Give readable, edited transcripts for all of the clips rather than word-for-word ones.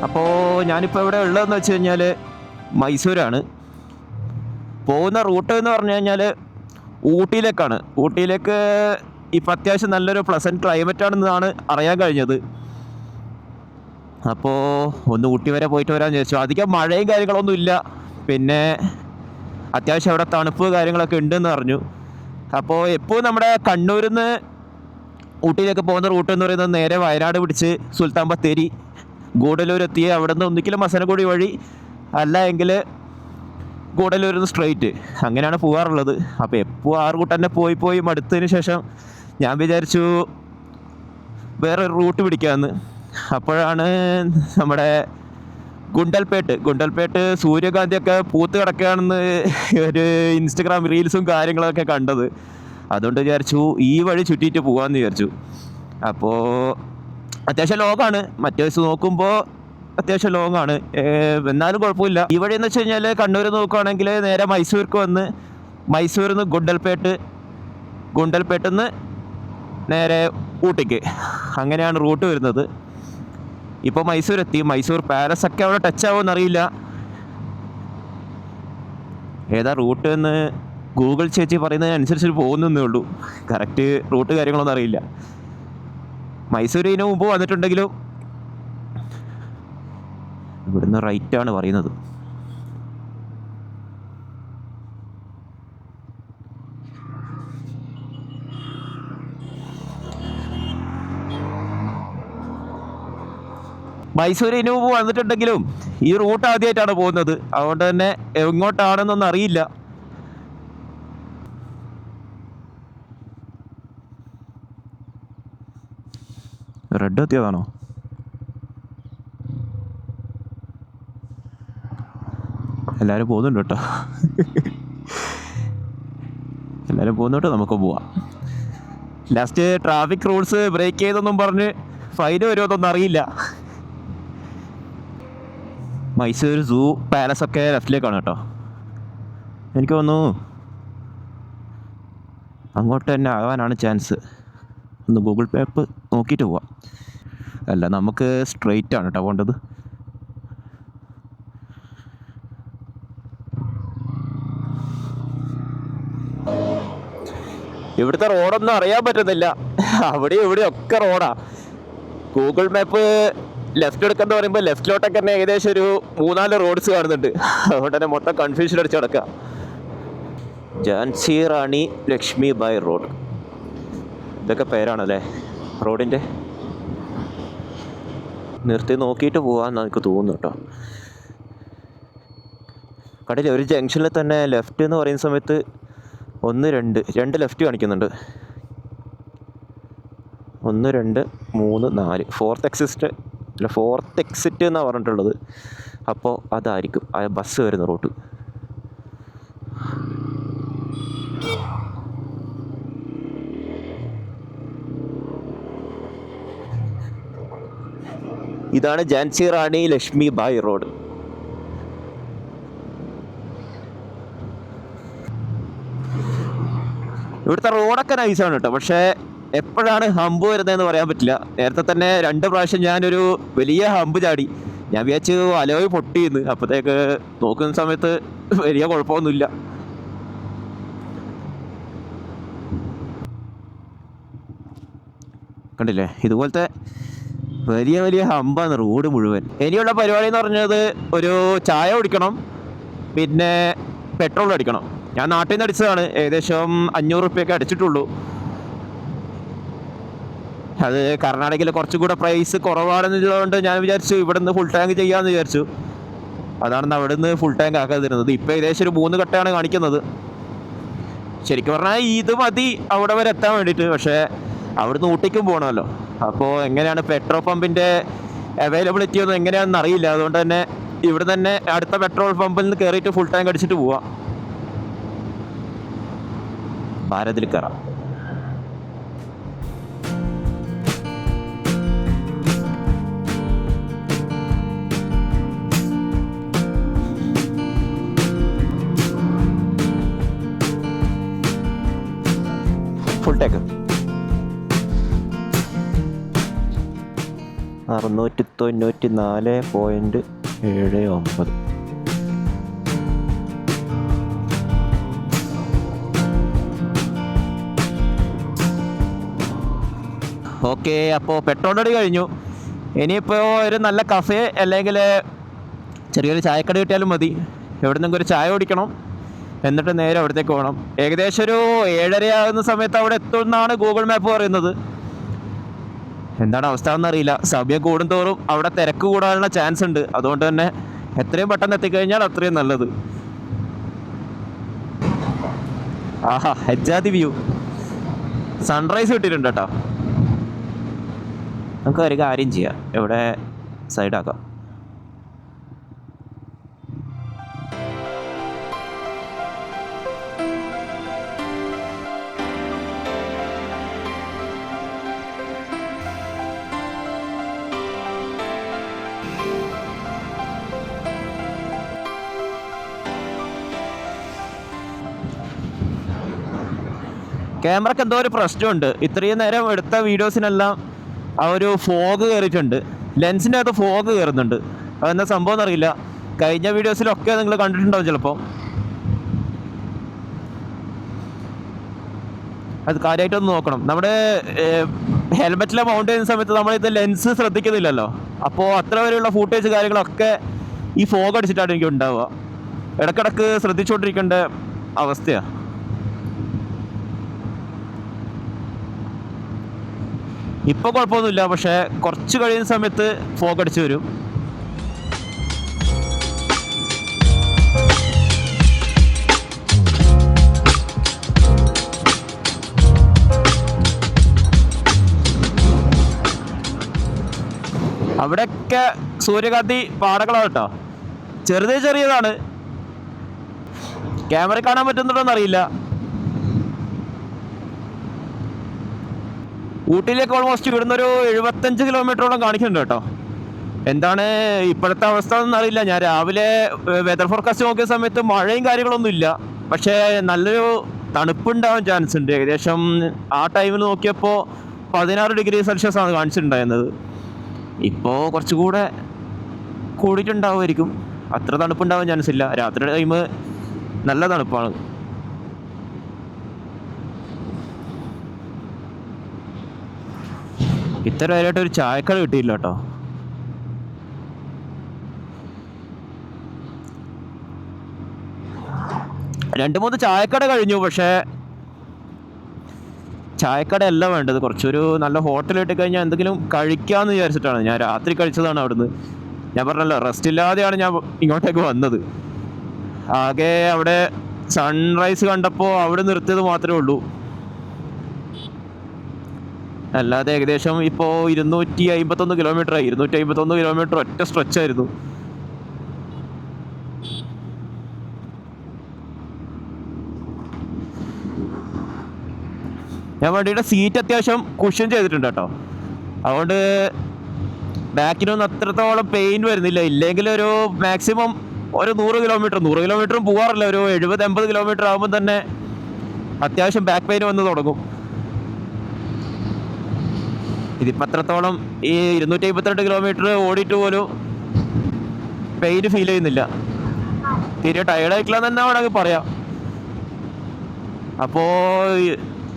അപ്പോൾ ഞാനിപ്പോൾ ഇവിടെ ഉള്ളതെന്ന് വെച്ച് കഴിഞ്ഞാൽ മൈസൂരാണ്. പോകുന്ന റൂട്ട് എന്ന് പറഞ്ഞു കഴിഞ്ഞാൽ ഊട്ടിയിലേക്കാണ്. ഊട്ടിയിലേക്ക് ഇപ്പം അത്യാവശ്യം നല്ലൊരു പ്ലസൻറ്റ് ക്ലൈമറ്റാണെന്നാണ് അറിയാൻ കഴിഞ്ഞത്. അപ്പോൾ ഒന്ന് ഊട്ടി വരെ പോയിട്ട് വരാമെന്ന് വിചാരിച്ചു. അധികം മഴയും കാര്യങ്ങളൊന്നും ഇല്ല, പിന്നെ അത്യാവശ്യം അവിടെ തണുപ്പ് കാര്യങ്ങളൊക്കെ ഉണ്ടെന്ന് പറഞ്ഞു. അപ്പോൾ എപ്പോഴും നമ്മുടെ കണ്ണൂരിൽ നിന്ന് ഊട്ടിയിലേക്ക് പോകുന്ന റൂട്ട് എന്ന് പറയുന്നത് നേരെ വയനാട് പിടിച്ച് സുൽത്താൻ ബത്തേരി ഗൂഡല്ലൂർ എത്തി അവിടെ നിന്ന് ഒന്നിക്കലും മസനഗുഡി വഴി അല്ല എങ്കിൽ ഗൂഡല്ലൂരിൽ നിന്ന് സ്ട്രെയിറ്റ് അങ്ങനെയാണ് പോകാറുള്ളത്. അപ്പോൾ എപ്പോൾ ആ റൂട്ട് തന്നെ പോയി പോയി മടുത്തതിന് ശേഷം ഞാൻ വിചാരിച്ചു വേറൊരു റൂട്ട് പിടിക്കാമെന്ന്. അപ്പോഴാണ് നമ്മുടെ ഗുണ്ടൽപേട്ട് സൂര്യകാന്തിയൊക്കെ പൂത്ത് കിടക്കുകയാണെന്ന് ഒരു ഇൻസ്റ്റഗ്രാം റീൽസും കാര്യങ്ങളൊക്കെ കണ്ടത്. അതുകൊണ്ട് വിചാരിച്ചു ഈ വഴി ചുറ്റിയിട്ട് പോകാമെന്ന് വിചാരിച്ചു. അപ്പോൾ അത്യാവശ്യം ലോങ്ങാണ്, മറ്റേ ദിവസം നോക്കുമ്പോൾ അത്യാവശ്യം ലോങ്ങാണ്, എന്നാലും കുഴപ്പമില്ല. ഈ വഴി എന്ന് വെച്ച് കഴിഞ്ഞാൽ കണ്ണൂർ നോക്കുകയാണെങ്കിൽ നേരെ മൈസൂർക്ക് വന്ന് മൈസൂരിൽ നിന്ന് ഗുണ്ടൽപേട്ടിൽ നിന്ന് നേരെ ഊട്ടിക്ക് അങ്ങനെയാണ് റൂട്ട് വരുന്നത്. ഇപ്പോൾ മൈസൂർ എത്തി. മൈസൂർ പാലസൊക്കെ അവിടെ ടച്ച് ആവുമെന്ന് അറിയില്ല. ഏതാ റൂട്ട് എന്ന് ഗൂഗിൾ ചേച്ചി പറയുന്നതിനനുസരിച്ച് പോകുന്നേ ഉള്ളൂ. കറക്റ്റ് റൂട്ട് കാര്യങ്ങളൊന്നും അറിയില്ല. മൈസൂർ ഇതിന് മുമ്പ് വന്നിട്ടുണ്ടെങ്കിലും ഇവിടുന്ന് റൈറ്റാണ് പറയുന്നത്. മൈസൂരിന് മുമ്പ് വന്നിട്ടുണ്ടെങ്കിലും ഈ റൂട്ട് ആദ്യമായിട്ടാണ് പോകുന്നത്. അതുകൊണ്ട് തന്നെ എങ്ങോട്ടാണെന്നൊന്നും അറിയില്ല. റെഡ് എത്തിയതാണോ? എല്ലാവരും പോകുന്നുണ്ട് കേട്ടോ. എല്ലാവരും പോകുന്നുണ്ട്, നമുക്ക് പോവാം. ലാസ്റ്റ് ട്രാഫിക് റൂൾസ് ബ്രേക്ക് ചെയ്തെന്നും പറഞ്ഞ് ഫൈന് വരുമോന്നൊന്നും അറിയില്ല. മൈസൂർ സൂ പാലസൊക്കെ ലെഫ്റ്റിലേക്കാണ് കേട്ടോ. എനിക്ക് തോന്നുന്നു അങ്ങോട്ട് തന്നെ ആകാനാണ് ചാൻസ്. ഒന്ന് ഗൂഗിൾ മാപ്പ് നോക്കിയിട്ട് പോവാം. അല്ല, നമുക്ക് സ്ട്രെയിറ്റ് ആണ് കേട്ടോ പോകേണ്ടത്. ഇവിടുത്തെ റോഡൊന്നും അറിയാൻ പറ്റുന്നില്ല. അവിടെ ഇവിടെ ഒക്കെ റോഡാ. ഗൂഗിൾ മാപ്പ് ലെഫ്റ്റ് എടുക്കാന്ന് പറയുമ്പോൾ ലെഫ്റ്റിലോട്ടൊക്കെ തന്നെ ഏകദേശം ഒരു 3-4 റോഡ്സ് കാണുന്നുണ്ട്. അതുകൊണ്ട് തന്നെ മൊത്തം കൺഫ്യൂഷൻ അടിച്ച് കിടക്കുക. ഝാൻസി റാണി ലക്ഷ്മി ബായ് റോഡ്, ഇതൊക്കെ പേരാണല്ലേ റോഡിൻ്റെ. നിർത്തി നോക്കിയിട്ട് പോകാമെന്ന് എനിക്ക് തോന്നുന്നു കേട്ടോ. കടയിൽ ഒരു ജംഗ്ഷനിൽ തന്നെ ലെഫ്റ്റ് എന്ന് പറയുന്ന സമയത്ത് 1 2 ലെഫ്റ്റ് കാണിക്കുന്നുണ്ട്. 1 2 3 4 ഫോർത്ത് എക്സിറ്റ് എന്നാണ് പറഞ്ഞിട്ടുള്ളത്. അപ്പോൾ അതായിരിക്കും ആ ബസ് വരുന്ന റൂട്ട്. ഇതാണ് ഝാൻസി റാണി ലക്ഷ്മി ബായ് റോഡ്. ഇവിടുത്തെ റോഡൊക്കെ നൈസാണ് കേട്ടോ. പക്ഷേ എപ്പോഴാണ് ഹമ്പ് വരുന്നതെന്ന് പറയാൻ പറ്റില്ല. നേരത്തെ തന്നെ 2 പ്രാവശ്യം ഞാനൊരു വലിയ ഹമ്പ് ചാടി. ഞാൻ വിചാരിച്ച് അലോയ് പൊട്ടിയെന്ന്. അപ്പോഴത്തേക്ക് നോക്കുന്ന സമയത്ത് വലിയ കുഴപ്പമൊന്നുമില്ല. കണ്ടില്ലേ, ഇതുപോലത്തെ വലിയ വലിയ ഹമ്പാണ് റോഡ് മുഴുവൻ. ഇനിയുള്ള പരിപാടി എന്ന് പറഞ്ഞത് ഒരു ചായ കുടിക്കണം, പിന്നെ പെട്രോൾ അടിക്കണം. ഞാൻ നാട്ടിൽ നിന്ന് അടിച്ചതാണ്. ഏകദേശം 500 റുപ്യൊക്കെ അടിച്ചിട്ടുള്ളൂ. അത് കർണാടകയിൽ കുറച്ചും കൂടെ പ്രൈസ് കുറവാണെന്നുള്ളതുകൊണ്ട് ഞാൻ വിചാരിച്ചു ഇവിടെ നിന്ന് ഫുൾ ടാങ്ക് ചെയ്യാമെന്ന് വിചാരിച്ചു. അതാണ് അവിടെ നിന്ന് ഫുൾ ടാങ്ക് ആക്കാൻ തരുന്നത്. ഇപ്പോൾ ഏകദേശം ഒരു 3 കട്ടയാണ് കാണിക്കുന്നത്. ശരിക്കും പറഞ്ഞാൽ ഇത് മതി അവിടെ വരെ എത്താൻ വേണ്ടിയിട്ട്. പക്ഷേ അവിടുന്ന് ഊട്ടിക്കും പോകണമല്ലോ. അപ്പോൾ എങ്ങനെയാണ് പെട്രോൾ പമ്പിൻ്റെ അവൈലബിലിറ്റി ഒന്നും എങ്ങനെയാണെന്ന് അറിയില്ല. അതുകൊണ്ട് തന്നെ ഇവിടെ തന്നെ അടുത്ത പെട്രോൾ പമ്പിൽ നിന്ന് കയറിയിട്ട് ഫുൾ ടാങ്ക് അടിച്ചിട്ട് പോവാം. ഭാരതിൽ കയറാം. Full tank 694.79. ഓക്കെ, അപ്പോൾ പെട്രോൾ അടി കഴിഞ്ഞു. ഇനിയിപ്പോൾ ഒരു നല്ല കഫേ അല്ലെങ്കിൽ ചെറിയൊരു ചായക്കട കിട്ടിയാലും മതി. എവിടെ നിന്നെങ്കിലും ഒരു ചായ കുടിക്കണം, എന്നിട്ട് നേരെ അവിടത്തേക്ക് പോകണം. ഏകദേശം ഒരു 7:30 ആകുന്ന സമയത്ത് അവിടെ എത്തുമെന്നാണ് ഗൂഗിൾ മാപ്പ് പറയുന്നത്. എന്താണ് അവസ്ഥ എന്നറിയില്ല. സമയം കൂടുന്തോറും അവിടെ തിരക്ക് കൂടാനുള്ള ചാൻസ് ഉണ്ട്. അതുകൊണ്ട് തന്നെ എത്രയും പെട്ടെന്ന് എത്തിക്കഴിഞ്ഞാൽ അത്രയും നല്ലത്. ആഹാ, ഹെജാദി വ്യൂ, സൺറൈസ് കിട്ടിയിട്ടുണ്ട് കേട്ടോ. നമുക്ക് ഒരു കാര്യം ചെയ്യാം, ഇവിടെ സൈഡാക്കാം. ക്യാമറയ്ക്ക് എന്തോ ഒരു പ്രശ്നമുണ്ട്. ഇത്രയും നേരം എടുത്ത വീഡിയോസിനെല്ലാം ആ ഒരു ഫോഗ് കയറിയിട്ടുണ്ട്. ലെൻസിൻ്റെ അകത്ത് ഫോഗ് കയറുന്നുണ്ട്. അതെന്താ സംഭവം എന്നറിയില്ല. കഴിഞ്ഞ വീഡിയോസിലൊക്കെ നിങ്ങൾ കണ്ടിട്ടുണ്ടാവും ചിലപ്പോൾ. അത് കാര്യമായിട്ടൊന്ന് നോക്കണം. നമ്മുടെ ഹെൽമെറ്റിലെ മൗണ്ട് ചെയ്യുന്ന സമയത്ത് നമ്മളിത് ലെൻസ് ശ്രദ്ധിക്കുന്നില്ലല്ലോ. അപ്പോൾ അത്ര വരെയുള്ള ഫൂട്ടേജ് കാര്യങ്ങളൊക്കെ ഈ ഫോഗ് അടിച്ചിട്ടാണ് എനിക്ക് ഉണ്ടാവുക. ഇടയ്ക്കിടയ്ക്ക് ശ്രദ്ധിച്ചുകൊണ്ടിരിക്കേണ്ട അവസ്ഥയാണ്. ഇപ്പോൾ കുഴപ്പമൊന്നുമില്ല, പക്ഷേ കുറച്ച് കഴിയുന്ന സമയത്ത് ഫോഗ് അടിച്ച് വരും. അവിടെയൊക്കെ സൂര്യകാന്തി പാടകളാണ് കേട്ടോ. ചെറിയതാണ്. ക്യാമറ കാണാൻ പറ്റുന്നുണ്ടോ എന്നറിയില്ല. ഊട്ടിയിലേക്ക് ഓൾമോസ്റ്റ് ഇവിടുന്നൊരു 75 കിലോമീറ്ററോളം കാണിക്കുന്നുണ്ട് കേട്ടോ. എന്താണ് ഇപ്പോഴത്തെ അവസ്ഥ എന്നറിയില്ല. ഞാൻ രാവിലെ വെതർ ഫോർകാസ്റ്റ് നോക്കിയ സമയത്ത് മഴയും കാര്യങ്ങളൊന്നും ഇല്ല, പക്ഷേ നല്ലൊരു തണുപ്പുണ്ടാവാൻ ചാൻസ് ഉണ്ട്. ഏകദേശം ആ ടൈമിൽ നോക്കിയപ്പോൾ 16 ഡിഗ്രി സെൽഷ്യസ് ആണ് കാണിച്ചിട്ടുണ്ടായിരുന്നത്. ഇപ്പോൾ കുറച്ചുകൂടെ കൂടിയിട്ടുണ്ടാവുമായിരിക്കും. അത്ര തണുപ്പുണ്ടാവാൻ ചാൻസ് ഇല്ല. രാത്രി ടൈം നല്ല തണുപ്പാണ്. ഇത്ര വരെയായിട്ട് ഒരു ചായക്കട കിട്ടിയില്ല കേട്ടോ. രണ്ട് മൂന്ന് ചായക്കട കഴിഞ്ഞു, പക്ഷേ ചായക്കട അല്ല വേണ്ടത്. കുറച്ചൊരു നല്ല ഹോട്ടൽ ഇട്ട് കഴിഞ്ഞാൽ എന്തെങ്കിലും കഴിക്കാമെന്ന് വിചാരിച്ചിട്ടാണ്. ഞാൻ രാത്രി കഴിച്ചതാണ് അവിടുന്ന്. ഞാൻ പറഞ്ഞല്ലോ, റെസ്റ്റ് ഇല്ലാതെയാണ് ഞാൻ ഇങ്ങോട്ടേക്ക് വന്നത്. ആകെ അവിടെ സൺറൈസ് കണ്ടപ്പോൾ അവിടെ നിർത്തിയത് മാത്രമേ ഉള്ളൂ. അല്ലാതെ ഏകദേശം ഇപ്പോൾ 251 കിലോമീറ്ററായി. 251 കിലോമീറ്റർ ഒറ്റ സ്ട്രെച്ചായിരുന്നു. ഞാൻ വണ്ടിയുടെ സീറ്റ് അത്യാവശ്യം കുഷൻ ചെയ്തിട്ടുണ്ട് കേട്ടോ. അതുകൊണ്ട് ബാക്കിനൊന്നും അത്രത്തോളം പെയിൻ വരുന്നില്ല. ഇല്ലെങ്കിൽ ഒരു മാക്സിമം ഒരു 100 കിലോമീറ്ററും പോകാറില്ല. ഒരു 70-80 കിലോമീറ്റർ ആകുമ്പോൾ തന്നെ അത്യാവശ്യം ബാക്ക് പെയിൻ വന്ന് തുടങ്ങും. ഇതിപ്പോൾ അത്രത്തോളം ഈ 252 കിലോമീറ്റർ ഓടിയിട്ട് പോലും പെയിൻ ഫീൽ ചെയ്യുന്നില്ല. തീരെ ടയേർഡായിട്ടില്ല എന്ന് തന്നെ വേണമെങ്കിൽ പറയാം. അപ്പോൾ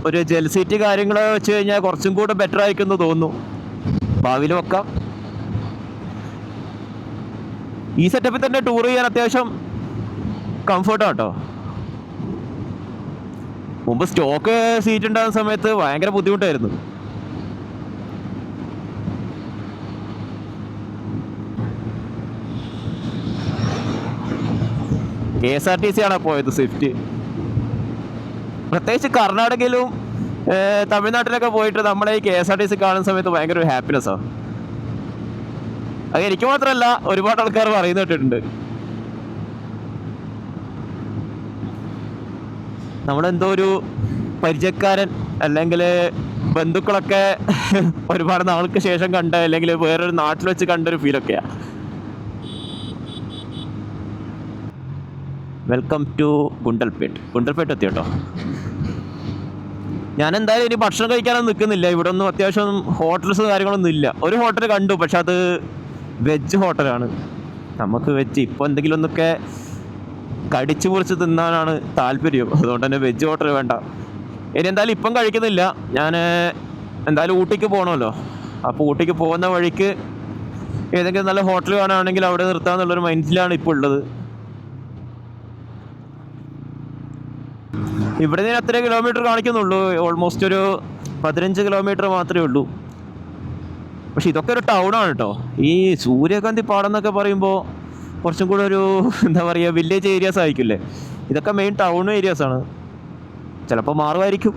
ഒരു ജെൽ സീറ്റ് കാര്യങ്ങൾ വെച്ച് കഴിഞ്ഞാൽ കുറച്ചും കൂടെ ബെറ്റർ ആയിരിക്കുമെന്ന് തോന്നുന്നു. ഭാവിയിൽ വെക്കാം. ഈ സെറ്റപ്പിൽ തന്നെ ടൂർ ചെയ്യാൻ അത്യാവശ്യം കംഫർട്ടാണ് കേട്ടോ. മുമ്പ് സ്റ്റോക്ക് സീറ്റ് ഉണ്ടാകുന്ന സമയത്ത് ഭയങ്കര ബുദ്ധിമുട്ടായിരുന്നു. KSRTC ആണ് പോയത്, സ്വിഫ്റ്റ്. പ്രത്യേകിച്ച് കർണാടകയിലും തമിഴ്നാട്ടിലൊക്കെ പോയിട്ട് നമ്മളെ ഈ KSRTC കാണുന്ന സമയത്ത് ഭയങ്കര ഒരു ഹാപ്പിനെസ്സാണ്. അത് എനിക്ക് മാത്രമല്ല, ഒരുപാട് ആൾക്കാർ പറയുന്ന കേട്ടിട്ടുണ്ട്. നമ്മളെന്തോ ഒരു പരിചയക്കാരൻ അല്ലെങ്കിൽ ബന്ധുക്കളൊക്കെ ഒരുപാട് നാൾക്ക് ശേഷം കണ്ട, അല്ലെങ്കിൽ വേറൊരു നാട്ടിൽ വെച്ച് കണ്ടൊരു ഫീലൊക്കെയാണ്. വെൽക്കം ടു ഗുണ്ടൽപേട്ട് എത്തി കേട്ടോ. ഞാൻ എന്തായാലും ഇനി ഭക്ഷണം കഴിക്കാനൊന്നും നിൽക്കുന്നില്ല. ഇവിടെ ഒന്നും അത്യാവശ്യം ഹോട്ടൽസ് കാര്യങ്ങളൊന്നും ഇല്ല. ഒരു ഹോട്ടൽ കണ്ടു, പക്ഷെ അത് വെജ് ഹോട്ടലാണ്. നമുക്ക് വെജ് ഇപ്പോൾ എന്തെങ്കിലും ഒന്നൊക്കെ കടിച്ചു മുറിച്ച് തിന്നാനാണ് താല്പര്യം. അതുകൊണ്ട് തന്നെ വെജ് ഹോട്ടൽ വേണ്ട. ഇനി എന്തായാലും ഇപ്പം കഴിക്കുന്നില്ല. ഞാൻ എന്തായാലും ഊട്ടിക്ക് പോകണമല്ലോ. അപ്പോൾ ഊട്ടിക്ക് പോകുന്ന വഴിക്ക് ഏതെങ്കിലും നല്ല ഹോട്ടൽ കാണുകയാണെങ്കിൽ അവിടെ നിർത്താമെന്നുള്ളൊരു മൈൻഡിലാണ് ഇപ്പോൾ ഉള്ളത്. ഇവിടെ നിന്ന് അത്ര കിലോമീറ്റർ കാണിക്കുന്നുള്ളൂ. ഓൾമോസ്റ്റ് ഒരു 15 കിലോമീറ്റർ മാത്രമേ ഉള്ളൂ. പക്ഷെ ഇതൊക്കെ ഒരു ടൗണാണ് കേട്ടോ. ഈ സൂര്യകാന്തി പാടം എന്നൊക്കെ പറയുമ്പോൾ കുറച്ചും കൂടെ ഒരു എന്താ പറയുക, വില്ലേജ് ഏരിയാസ് ആയിരിക്കില്ലേ. ഇതൊക്കെ മെയിൻ ടൗൺ ഏരിയാസാണ്. ചിലപ്പോൾ മാറുമായിരിക്കും.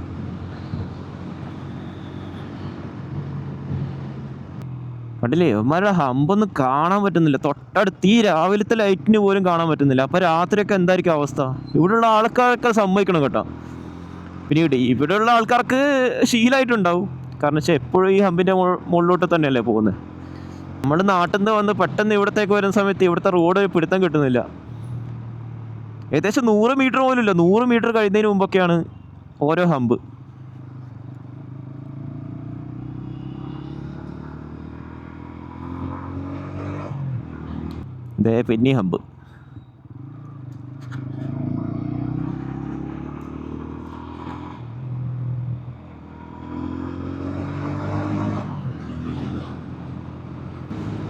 കണ്ടില്ലേ, അവന്മാരുടെ ഹമ്പൊന്നും കാണാൻ പറ്റുന്നില്ല. തൊട്ടടുത്ത് ഈ രാവിലത്തെ ലൈറ്റിന് പോലും കാണാൻ പറ്റുന്നില്ല. അപ്പോൾ രാത്രിയൊക്കെ എന്തായിരിക്കും അവസ്ഥ? ഇവിടെയുള്ള ആൾക്കാരൊക്കെ സമ്മതിക്കണം കേട്ടോ. പിന്നെ ഇവിടെയുള്ള ആൾക്കാർക്ക് ശീലമായിട്ടുണ്ടാവും. കാരണം വെച്ചാൽ എപ്പോഴും ഈ ഹമ്പിൻ്റെ മുകളിലോട്ട് തന്നെയല്ലേ പോകുന്നത്. നമ്മൾ നാട്ടിൽ നിന്ന് വന്ന് പെട്ടെന്ന് ഇവിടത്തേക്ക് വരുന്ന സമയത്ത് ഇവിടുത്തെ റോഡ് പിടുത്തം കിട്ടുന്നില്ല. ഏകദേശം 100 മീറ്റർ പോലും ഇല്ല. 100 മീറ്റർ കഴിയുന്നതിന് മുമ്പൊക്കെയാണ് ഓരോ ഹമ്പ്. ഇതേ പിന്നെ ഹമ്പ്.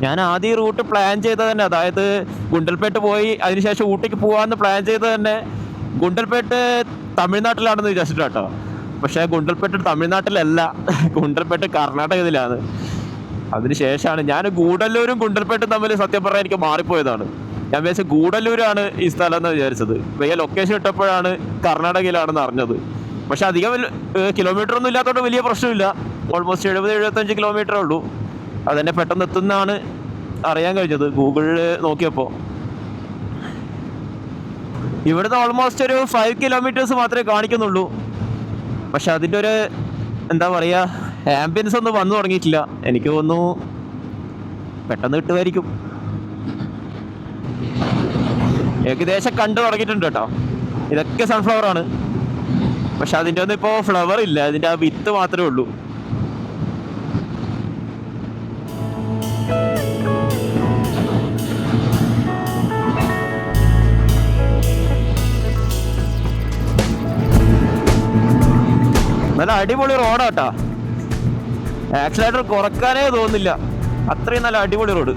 ഞാൻ ആദ്യം ഈ റൂട്ട് പ്ലാൻ ചെയ്തത് തന്നെ, അതായത് ഗുണ്ടൽപേട്ട് പോയി അതിനുശേഷം ഊട്ടിക്ക് പോകാമെന്ന് പ്ലാൻ ചെയ്തത് തന്നെ ഗുണ്ടൽപേട്ട് തമിഴ്നാട്ടിലാണെന്ന് വിചാരിച്ചിട്ട് കേട്ടോ. പക്ഷേ ഗുണ്ടൽപേട്ട് തമിഴ്നാട്ടിലല്ല, ഗുണ്ടൽപേട്ട് കർണാടകത്തിലാണ്. അതിനുശേഷമാണ് ഞാൻ ഗൂഡല്ലൂരും ഗുണ്ടൽപേട്ടും തമ്മിൽ സത്യം പറഞ്ഞാൽ എനിക്ക് മാറിപ്പോയതാണ്. ഞാൻ വിചാരിച്ച ഗൂഡല്ലൂരാണ് ഈ സ്ഥലം എന്ന് വിചാരിച്ചത്. വലിയ ലൊക്കേഷൻ ഇട്ടപ്പോഴാണ് കർണാടകയിലാണെന്ന് അറിഞ്ഞത്. പക്ഷെ അധികം കിലോമീറ്റർ ഒന്നും ഇല്ലാത്തതുകൊണ്ട് വലിയ പ്രശ്നമില്ല. ഓൾമോസ്റ്റ് 70-75 കിലോമീറ്ററേ ഉള്ളൂ. അതെന്നെ പെട്ടെന്ന് എത്തുന്നതാണ് അറിയാൻ കഴിഞ്ഞത് ഗൂഗിളിൽ നോക്കിയപ്പോൾ. ഇവിടുന്ന് ഓൾമോസ്റ്റ് ഒരു 5 കിലോമീറ്റേഴ്സ് മാത്രമേ കാണിക്കുന്നുള്ളൂ. പക്ഷെ അതിൻ്റെ ഒരു എന്താ പറയുക, ആംബിയൻസ് ഒന്നും വന്നു തുടങ്ങിയിട്ടില്ല. എനിക്ക് തോന്നുന്നു പെട്ടെന്ന് കിട്ടുമായിരിക്കും. ഏകദേശം കണ്ടു തുടങ്ങിയിട്ടുണ്ട് കേട്ടോ. ഇതൊക്കെ സൺഫ്ലവറാണ്. പക്ഷെ അതിൻ്റെ ഒന്നും ഇപ്പോൾ ഫ്ലവർ ഇല്ല, അതിൻ്റെ ആ വിത്ത് മാത്രമേ ഉള്ളൂ. നല്ല അടിപൊളി റോഡാട്ടാ. ആക്സിലേറ്റർ കുറക്കാനേ തോന്നുന്നില്ല, അത്രയും നല്ല അടിപൊളി റോഡ്.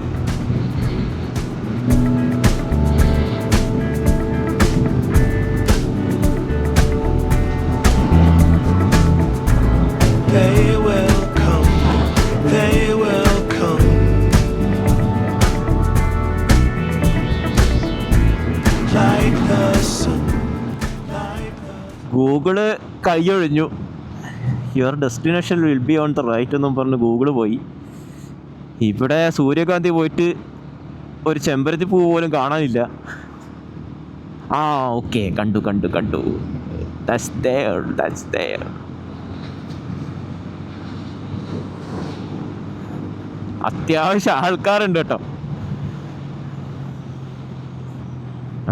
ഗൂഗിള് കൈയൊഴിഞ്ഞു. Your destination will be on the right എന്നും പറഞ്ഞ് ഗൂഗിള് പോയി. ഇവിടെ സൂര്യകാന്തി പോയിട്ട് ഒരു ചെമ്പരത്തി പൂ പോലും കാണാനില്ല. ആ ഓക്കെ, കണ്ടു കണ്ടു കണ്ടു. That's there, that's there. അത്യാവശ്യം ആൾക്കാരുണ്ട് കേട്ടോ,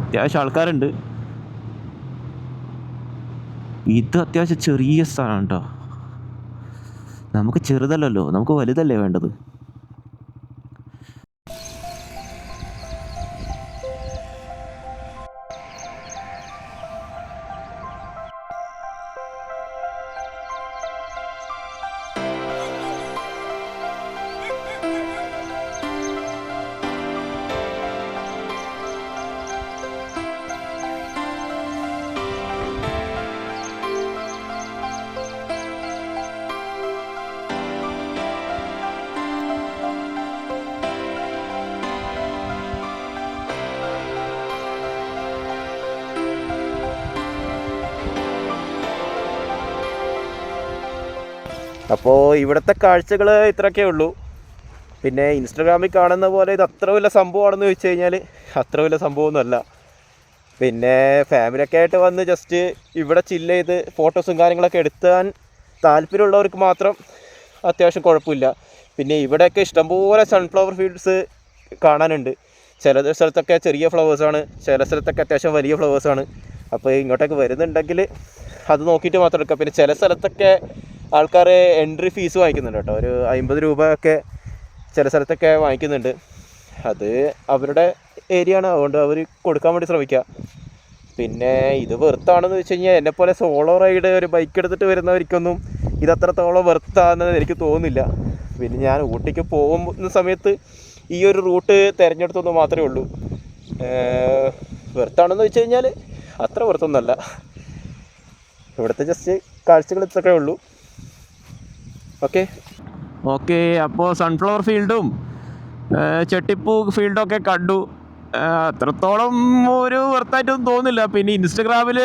അത്യാവശ്യം ആൾക്കാരുണ്ട്. ഇത് അത്യാവശ്യം ചെറിയ സ്ഥലമാണ് കേട്ടോ. നമുക്ക് ചെറുതല്ലല്ലോ, നമുക്ക് വലുതല്ലേ വേണ്ടത്. അപ്പോൾ ഇവിടുത്തെ കാഴ്ചകൾ ഇത്രയൊക്കെ ഉള്ളൂ. പിന്നെ ഇൻസ്റ്റഗ്രാമിൽ കാണുന്ന പോലെ ഇത് അത്ര വലിയ സംഭവമാണെന്ന് ചോദിച്ചു കഴിഞ്ഞാൽ അത്ര വലിയ സംഭവമൊന്നുമല്ല. പിന്നെ ഫാമിലിയൊക്കെ ആയിട്ട് വന്ന് ജസ്റ്റ് ഇവിടെ ചില്ല് ചെയ്ത് ഫോട്ടോസും കാര്യങ്ങളൊക്കെ എടുക്കാൻ താല്പര്യമുള്ളവർക്ക് മാത്രം അത്യാവശ്യം കുഴപ്പമില്ല. പിന്നെ ഇവിടെയൊക്കെ ഇഷ്ടംപോലെ സൺഫ്ലവർ ഫീൽഡ്സ് കാണാനുണ്ട്. ചില സ്ഥലത്തൊക്കെ ചെറിയ ഫ്ലവേഴ്സാണ്, ചില സ്ഥലത്തൊക്കെ അത്യാവശ്യം വലിയ ഫ്ലവേഴ്സാണ്. അപ്പോൾ ഇങ്ങോട്ടേക്ക് വരുന്നുണ്ടെങ്കിൽ അത് നോക്കിയിട്ട് മാത്രം എടുക്കുക. പിന്നെ ചില സ്ഥലത്തൊക്കെ ആൾക്കാർ എൻട്രി ഫീസ് വാങ്ങിക്കുന്നുണ്ട് കേട്ടോ. ഒരു 50 രൂപ ഒക്കെ ചില സ്ഥലത്തൊക്കെ വാങ്ങിക്കുന്നുണ്ട്. അത് അവരുടെ ഏരിയ ആണ്, അതുകൊണ്ട് അവർ കൊടുക്കാൻ വേണ്ടി ശ്രമിക്കുക. പിന്നെ ഇത് വെർത്താണെന്ന് വെച്ച് കഴിഞ്ഞാൽ എന്നെപ്പോലെ സോളോ റൈഡ് ഒരു ബൈക്ക് എടുത്തിട്ട് വരുന്നവർക്കൊന്നും ഇതത്രത്തോളം വെർത്താണെന്ന് എനിക്ക് തോന്നുന്നില്ല. പിന്നെ ഞാൻ ഊട്ടിക്ക് പോകുന്ന സമയത്ത് ഈ ഒരു റൂട്ട് തിരഞ്ഞെടുത്തെന്ന് മാത്രമേ ഉള്ളൂ. വെർത്താണെന്ന് വെച്ച് കഴിഞ്ഞാൽ അത്ര വെർത്തൊന്നുമല്ല. ഇവിടുത്തെ ജസ്റ്റ് കാഴ്ചകൾ ഇത്രയൊക്കെ ഉള്ളൂ. ഓക്കെ അപ്പോൾ സൺഫ്ലവർ ഫീൽഡും ചെട്ടിപ്പൂ ഫീൽഡൊക്കെ കണ്ടു. അത്രത്തോളം ഒരു വെർത്തായിട്ടൊന്നും തോന്നില്ല. പിന്നെ ഇൻസ്റ്റഗ്രാമിൽ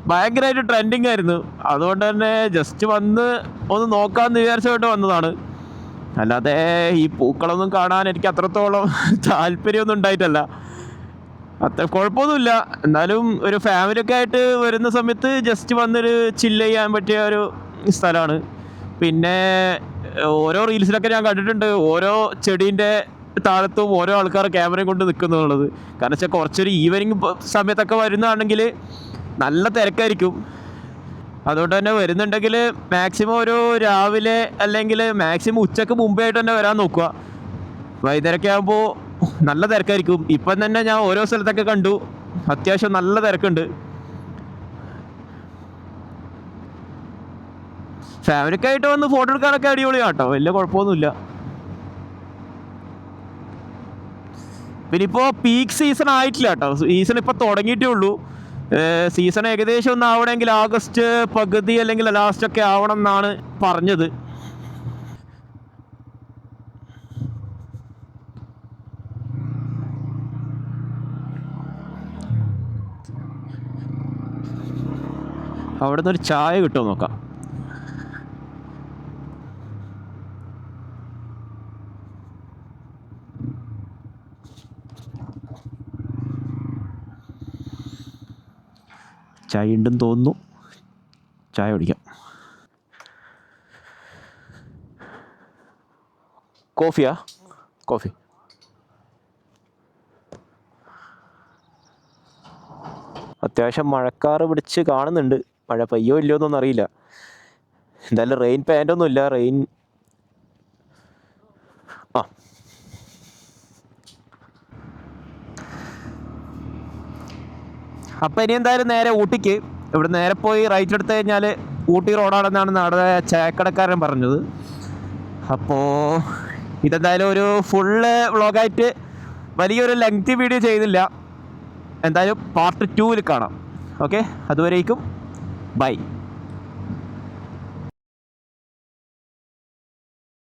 ഭയങ്കരമായിട്ട് ട്രെൻഡിങ് ആയിരുന്നു, അതുകൊണ്ട് തന്നെ ജസ്റ്റ് വന്ന് ഒന്ന് നോക്കാമെന്ന് വിചാരിച്ചുകൊണ്ട് വന്നതാണ്. അല്ലാതെ ഈ പൂക്കളൊന്നും കാണാൻ എനിക്ക് അത്രത്തോളം താല്പര്യമൊന്നും ഉണ്ടായിട്ടല്ല. അത്ര കുഴപ്പമൊന്നുമില്ല. എന്നാലും ഒരു ഫാമിലിയൊക്കെ ആയിട്ട് വരുന്ന സമയത്ത് ജസ്റ്റ് വന്നൊരു ചില്ല് ചെയ്യാൻ പറ്റിയ ഒരു സ്ഥലമാണ്. പിന്നെ ഓരോ റീൽസിലൊക്കെ ഞാൻ കണ്ടിട്ടുണ്ട്, ഓരോ ചെടീൻ്റെ താഴത്തും ഓരോ ആൾക്കാർ ക്യാമറയും കൊണ്ട് നിൽക്കുന്നുള്ളത്. കാരണം വെച്ചാൽ കുറച്ചൊരു ഈവനിങ് സമയത്തൊക്കെ വരുന്നതാണെങ്കിൽ നല്ല തിരക്കായിരിക്കും. അതുകൊണ്ട് തന്നെ വരുന്നുണ്ടെങ്കിൽ മാക്സിമം ഒരു രാവിലെ അല്ലെങ്കിൽ മാക്സിമം ഉച്ചയ്ക്ക് മുമ്പേ ആയിട്ട് തന്നെ വരാൻ നോക്കുക. വൈകുന്നേരമൊക്കെ ആകുമ്പോൾ നല്ല തിരക്കായിരിക്കും. ഇപ്പം തന്നെ ഞാൻ ഓരോ സ്ഥലത്തൊക്കെ കണ്ടു, അത്യാവശ്യം നല്ല തിരക്കുണ്ട്. ഫാമിലിയൊക്കെ ആയിട്ട് വന്ന് ഫോട്ടോ എടുക്കാനൊക്കെ അടിപൊളിയാണ് കേട്ടോ, വലിയ കുഴപ്പമൊന്നുമില്ല. പിന്നെ ഇപ്പോൾ പീക്ക് സീസൺ ആയിട്ടില്ല കേട്ടോ, സീസൺ ഇപ്പോൾ തുടങ്ങിയിട്ടേ ഉള്ളൂ. സീസൺ ഏകദേശം ഒന്ന് ആവണമെങ്കിൽ ആഗസ്റ്റ് പകുതി അല്ലെങ്കിൽ ലാസ്റ്റൊക്കെ ആവണം എന്നാണ് പറഞ്ഞത്. അവിടെ നിന്ന് ഒരു ചായ കിട്ടുമോ നോക്കാം. ചായ ഉണ്ടെന്ന് തോന്നുന്നു, ചായ കുടിക്കാം. കോഫിയാ? കോഫി. അത്യാവശ്യം മഴക്കാറ് പിടിച്ച് കാണുന്നുണ്ട്. മഴ പെയ്യോ ഇല്ലയോ എന്നൊന്നും അറിയില്ല. എന്തായാലും റെയിൻ പാൻറ്റൊന്നും ഇല്ല. അപ്പോൾ ഇനി എന്തായാലും നേരെ ഊട്ടിക്ക്. ഇവിടെ നേരെ പോയി റൈറ്റ് എടുത്തു കഴിഞ്ഞാൽ ഊട്ടി റോഡാണെന്നാണ് അവിടെ ചായക്കടക്കാരൻ പറഞ്ഞത്. അപ്പോൾ ഇതെന്തായാലും ഒരു ഫുള്ള് വ്ളോഗായിട്ട് വലിയൊരു ലെങ്തി വീഡിയോ ചെയ്യുന്നില്ല. എന്തായാലും പാർട്ട് 2 കാണാം. ഓക്കെ, അതുവരേക്കും ബൈ.